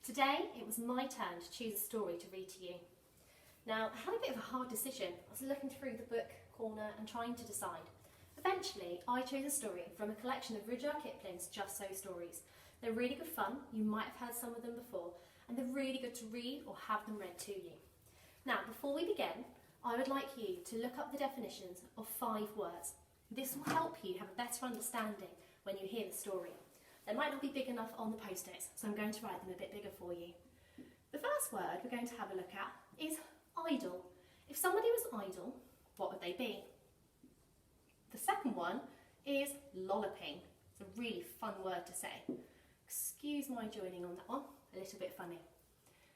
Today it was my turn to choose a story to read to you. Now, I had a bit of a hard decision. I was looking through the book corner and trying to decide. Eventually, I chose a story from a collection of Rudyard Kipling's Just So stories. They're really good fun, you might have heard some of them before, and they're really good to read or have them read to you. Now, before we begin, I would like you to look up the definitions of 5 words. This will help you have a better understanding when you hear the story. They might not be big enough on the post-its, so I'm going to write them a bit bigger for you. The first word we're going to have a look at is idle. If somebody was idle, what would they be? The second one is lolloping. It's a really fun word to say. Excuse my joining on that one, a little bit funny.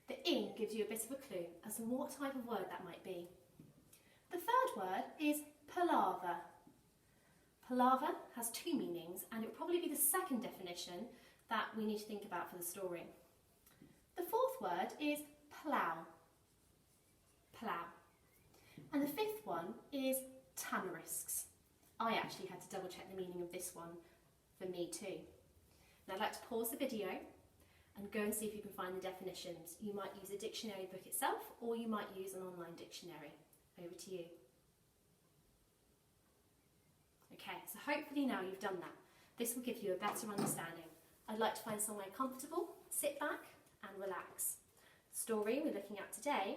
The ing gives you a bit of a clue as to what type of word that might be. The third word is palaver. Palaver has 2 meanings, and it will probably be the second definition that we need to think about for the story. The fourth word is plough. Plough. And the fifth one is tamarisks. I actually had to double check the meaning of this one for me too. Now I'd like to pause the video and go and see if you can find the definitions. You might use a dictionary book itself, or you might use an online dictionary. Over to you. Okay, so hopefully now you've done that. This will give you a better understanding. I'd like to find somewhere comfortable, sit back and relax. The story we're looking at today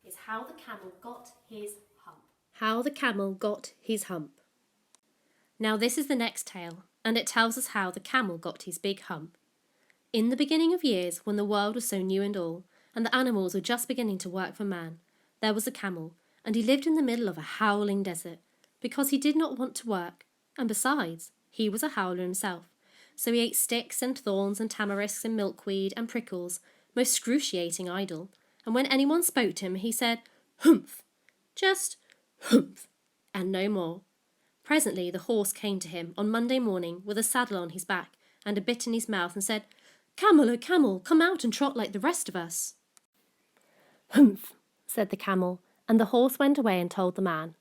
is How the Camel Got His Hump. How the Camel Got His Hump. Now this is the next tale, and it tells us how the camel got his big hump. In the beginning of years, when the world was so new and all, and the animals were just beginning to work for man, there was a camel, and he lived in the middle of a howling desert, because he did not want to work, and besides, he was a howler himself, so he ate sticks and thorns and tamarisks and milkweed and prickles, most excruciating idle, and when anyone spoke to him he said, "Humph," just "humph," and no more. Presently the horse came to him on Monday morning with a saddle on his back and a bit in his mouth and said, "Camel, oh camel, come out and trot like the rest of us." "Humph," said the camel, and the horse went away and told the man.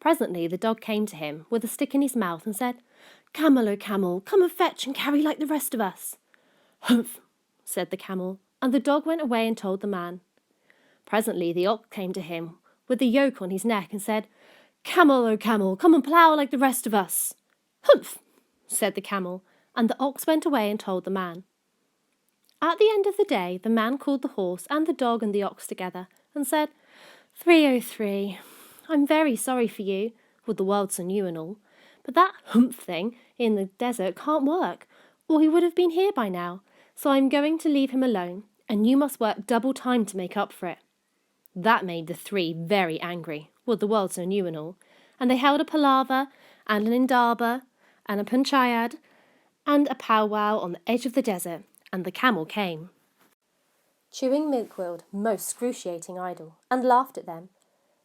Presently the dog came to him with a stick in his mouth and said, "Camel, oh camel, come and fetch and carry like the rest of us." "Humph," said the camel, and the dog went away and told the man. Presently the ox came to him with the yoke on his neck and said, "Camel, oh camel, come and plough like the rest of us." "Humph," said the camel, and the ox went away and told the man. At the end of the day, the man called the horse and the dog and the ox together and said, 303, I'm very sorry for you, with the world so new and all, but that humph thing in the desert can't work, or he would have been here by now, so I'm going to leave him alone, and you must work double time to make up for it." That made the 3 very angry, with the world so new and all, and they held a palaver and an indaba and a panchayat and a powwow on the edge of the desert, and the camel came. Chewing Milkweed, most excruciating idle, and laughed at them.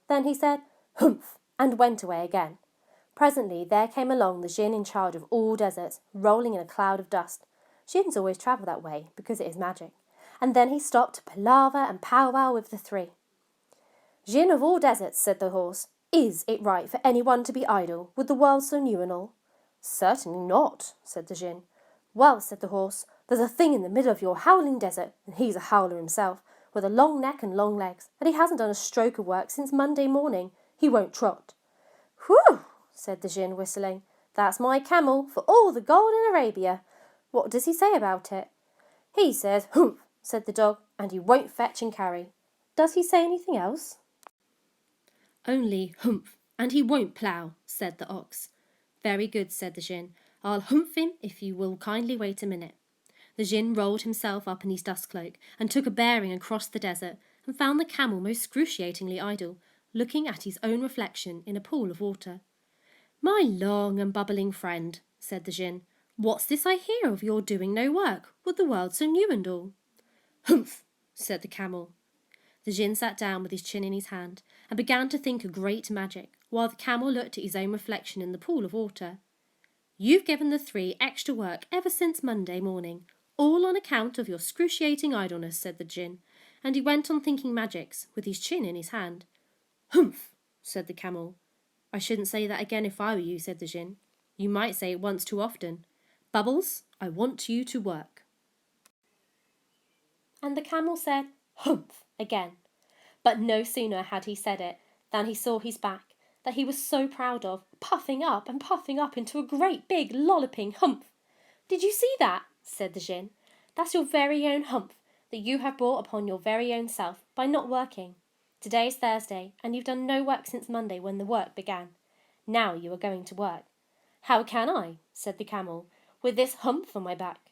Then he said, "Humph," and went away again. Presently there came along the djinn in charge of all deserts, rolling in a cloud of dust. Djinns always travel that way, because it is magic. And then he stopped to palaver and powwow with the 3. "Djinn of all deserts," said the horse, "is it right for anyone to be idle, with the world so new and all?" "Certainly not," said the djinn. "Well," said the horse, "there's a thing in the middle of your howling desert, and he's a howler himself, with a long neck and long legs, and he hasn't done a stroke of work since Monday morning. He won't trot." "Whew," said the djinn, whistling. "That's my camel, for all the gold in Arabia. What does he say about it?" "He says, 'Humph,'" said the dog, "and he won't fetch and carry." "Does he say anything else?" "Only 'humph,' and he won't plough," said the ox. "Very good," said the djinn. "I'll humph him if you will kindly wait a minute." The djinn rolled himself up in his dust cloak and took a bearing across the desert and found the camel most excruciatingly idle, looking at his own reflection in a pool of water. "My long and bubbling friend," said the djinn, "what's this I hear of your doing no work, with the world so new and all?" "Humph," said the camel. The djinn sat down with his chin in his hand and began to think a great magic, while the camel looked at his own reflection in the pool of water. "You've given the 3 extra work ever since Monday morning, all on account of your excruciating idleness," said the djinn, and he went on thinking magics, with his chin in his hand. "Humph," said the camel. "I shouldn't say that again if I were you," said the djinn. "You might say it once too often. Bubbles, I want you to work." And the camel said, "Humph," again. But no sooner had he said it than he saw his back, that he was so proud of, puffing up and puffing up into a great big lolloping humph. "Did you see that?" said the djinn. "That's your very own humph that you have brought upon your very own self by not working. Today is Thursday, and you've done no work since Monday when the work began. Now you are going to work." "How can I," said the camel, "with this humph on my back?"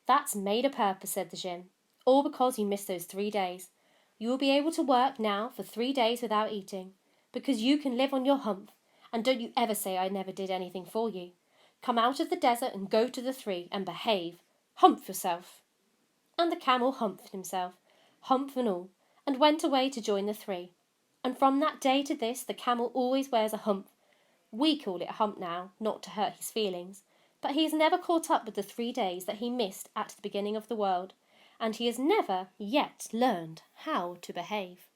"That's made a purpose," said the djinn, "all because you missed those 3 days. You will be able to work now for 3 days without eating, because you can live on your humph, and don't you ever say I never did anything for you. Come out of the desert and go to the 3 and behave. Humph yourself." And the camel humphed himself, humph and all, and went away to join the 3. And from that day to this the camel always wears a humph. We call it a hump now, not to hurt his feelings, but he has never caught up with the 3 days that he missed at the beginning of the world, and he has never yet learned how to behave.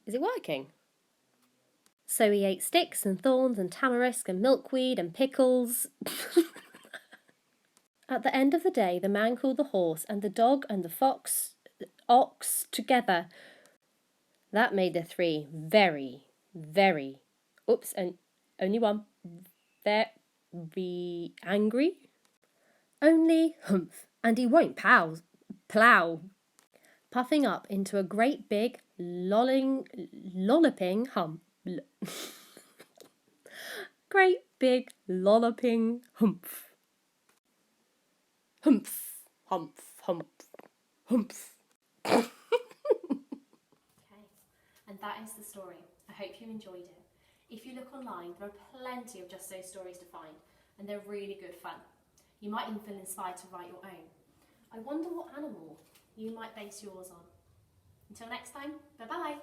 Is it working? So he ate sticks and thorns and tamarisk and milkweed and pickles. At the end of the day, the man called the horse and the dog and the ox together. That made the 3 very, very, and only one, very angry. Only humph, and he won't plough, puffing up into a great big lolloping hump. Great big lolloping humph. Humph, humph, humph, humph. Okay, and that is the story. I hope you enjoyed it. If you look online, there are plenty of just those stories to find, and they're really good fun. You might even feel inspired to write your own. I wonder what animal you might base yours on. Until next time, bye-bye.